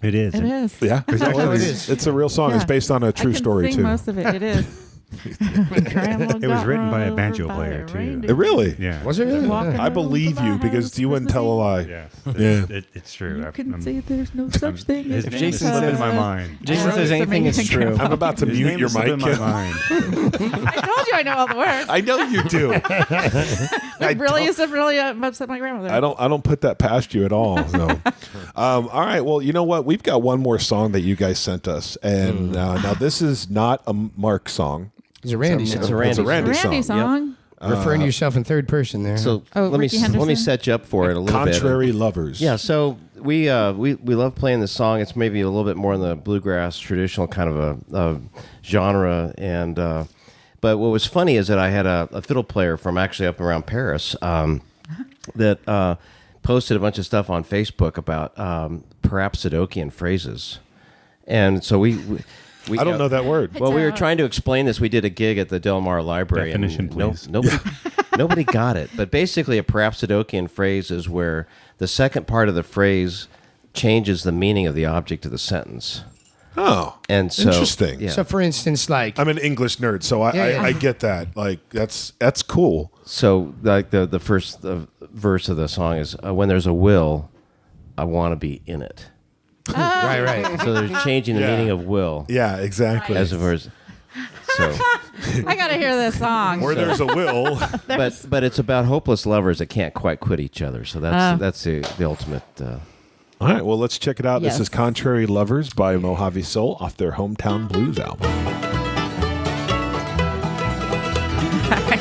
It is. It is. yeah, Well, it is. it's a real song. It's Yeah. based on a true I can story sing too. most of it. It is. It was written by a banjo player, too. It really? Yeah. Was it really? Walking Yeah. I believe you because you wouldn't tell a lie. Yeah. Yeah. It's true. You I'm- can I'm- say there's no such thing His as name is Jason slipping in says- my mind. Jason says anything is true. I'm about to His mute name your is slipping mic. in my mind. I told you I know all the words. I know you do. It really used to really upset my grandmother. I don't put that past you at all. So, all right. Well, you know what? We've got one more song that you guys sent us, and now this is not a Mark song. It's a Randy song. It's a Randy Randy song. song. Referring to yourself in third person there. So Oh, let me Ricky Henderson? set you up for it a little bit. Contrary Lovers. Yeah, so we love playing this song. It's maybe a little bit more in the bluegrass traditional kind of a genre, and but what was funny is that I had a fiddle player from actually up around Paris that posted a bunch of stuff on Facebook about Parapsidokian phrases, and so we I don't know that word. Well, we were trying to explain this. We did a gig at the Del Mar Library. Definition, and please. Nobody got it. But basically, a Parapsidokian phrase is where the second part of the phrase changes the meaning of the object of the sentence. Oh, And so, interesting. Yeah. So, for instance, like I'm an English nerd, so I get that. Like that's cool. So, like the first verse of the song is, "When there's a will, I want to be in it." right. So they're changing the Yeah. meaning of will Yeah, exactly. as a verse. So, I gotta hear this song. Where there's a will. but it's about hopeless lovers that can't quite quit each other. So that's the ultimate. All right, well, let's check it out. This Yes. is Contrary Lovers by MohaviSoul off their Hometown Blues album.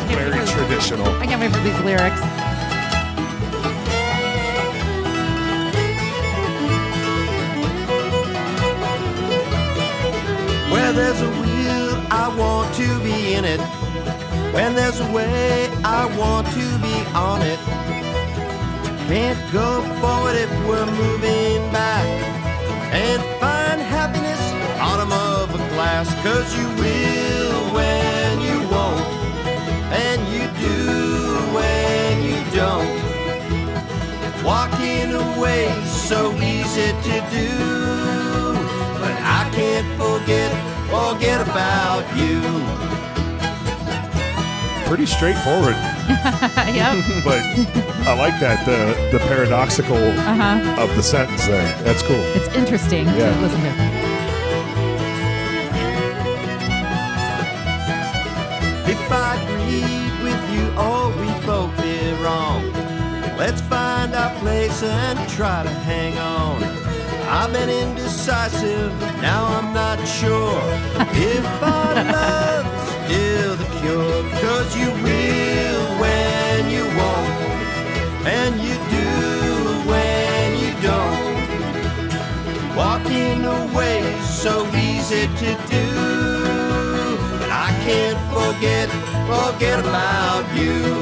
Very traditional. I can't wait for these lyrics. Where there's a will, I want to be in it. When there's a way, I want to be on it. Can't go forward if we're moving back. And find happiness bottom of a glass. 'Cause you will when you won't. And you do when you don't. Walking away so easy to do. But I can't forget about you. Pretty straightforward, Yep. but I like that, the paradoxical of the sentence there. That's cool. It's interesting Yeah. to listen to. If I agreed with you or we both did wrong, let's find our place and try to hang on. I've been indecisive, now I'm not sure if our love's still the cure. 'Cause you will when you won't, and you do when you don't. Walking away so easy to do, but I can't forget about you.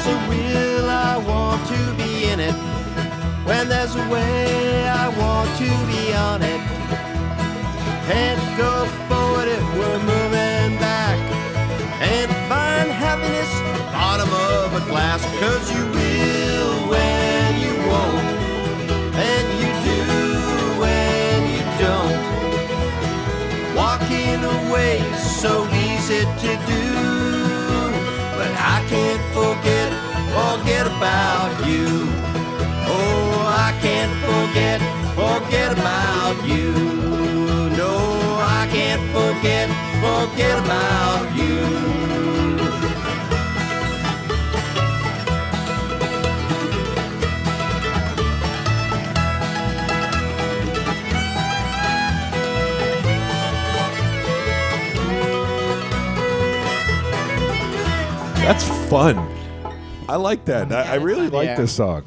there's a will, I want to be in it. When there's a way, I want to be on it. Can't go forward if we're moving back. Can't find happiness bottom of a glass. 'Cause you will when you won't, and you do when you don't. Walking away is so easy to do, but I can't forget about you. Oh, I can't forget about you. No, I can't forget about you. That's fun. I like that. I really like this song.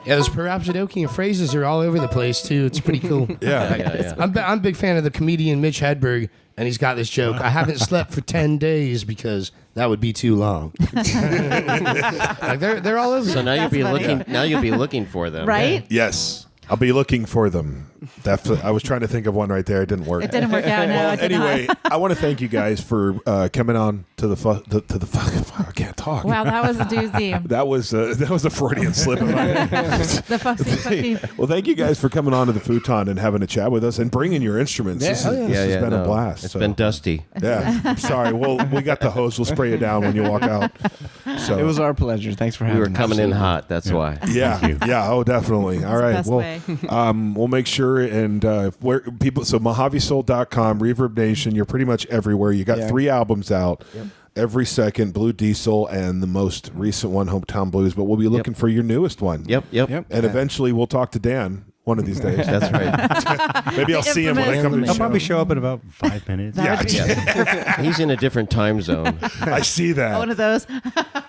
Yeah, those Parapsidokian phrases are all over the place, too. It's pretty cool. Yeah. I'm a big fan of the comedian Mitch Hedberg, and he's got this joke. I haven't slept for 10 days because that would be too long. Like they're all over. So now That's funny. you'll be looking for them. Right? Yes. I'll be looking for them. I was trying to think of one right there. It didn't work. It didn't work out. No, Well, it did anyway, not. I want to thank you guys for coming on to the I can't talk. Wow, that was a doozy. That was a Freudian slip. The fussy. Well, thank you guys for coming on to the Futon and having a chat with us and bringing your instruments. This has been a blast. It's been dusty. Yeah, I'm sorry. Well, we got the hose. We'll spray you down when you walk out. So It was our pleasure. Thanks for having We us. were coming in hot. That's why. Yeah. Oh, definitely. All right. best Well, way. we'll make sure and where people. So MohaviSoul.com, Reverb Nation. You're pretty much everywhere. You got 3 albums out. Every Second, Blue Diesel, and the most recent one, Hometown Blues. But we'll be looking for your newest one. Yep. And eventually, we'll talk to Dan one of these days. That's right. Maybe I'll see him when I come to the I'll show. probably show up in about 5 minutes. He's in a different time zone. I see that. One of those.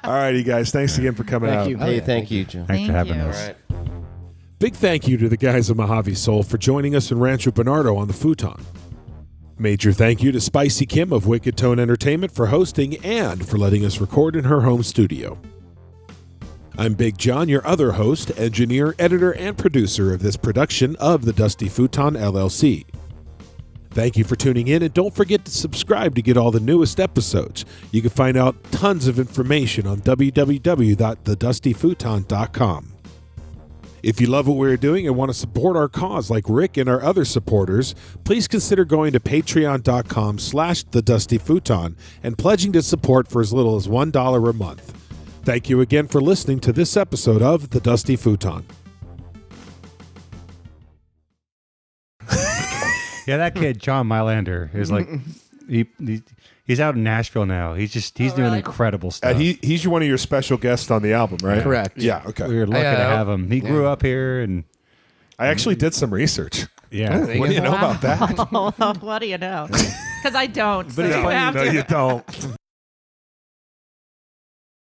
All righty, guys. Thanks again for coming out. Thank you. Hey, thank you, Joe. Thanks for Thank having you. us. All right. Big thank you to the guys of MohaviSoul for joining us in Rancho Bernardo on the Futon. Major thank you to Spicy Kim of Wicked Tone Entertainment for hosting and for letting us record in her home studio. I'm Big John, your other host, engineer, editor, and producer of this production of the Dusty Futon LLC. Thank you for tuning in, and don't forget to subscribe to get all the newest episodes. You can find out tons of information on www.thedustyfuton.com. If you love what we're doing and want to support our cause like Rick and our other supporters, please consider going to patreon.com/thedustyfuton and pledging to support for as little as $1 a month. Thank you again for listening to this episode of The Dusty Futon. Yeah, that kid, John Mylander, is like, he's out in Nashville now. He's doing really? incredible stuff. He's one of your special guests on the album, right? Correct. Yeah, okay. We were lucky to have him. He grew up here, and I actually did some research. yeah. What do you know about that? What do you know? Because I don't. But it's so you funny, have No, to. you don't.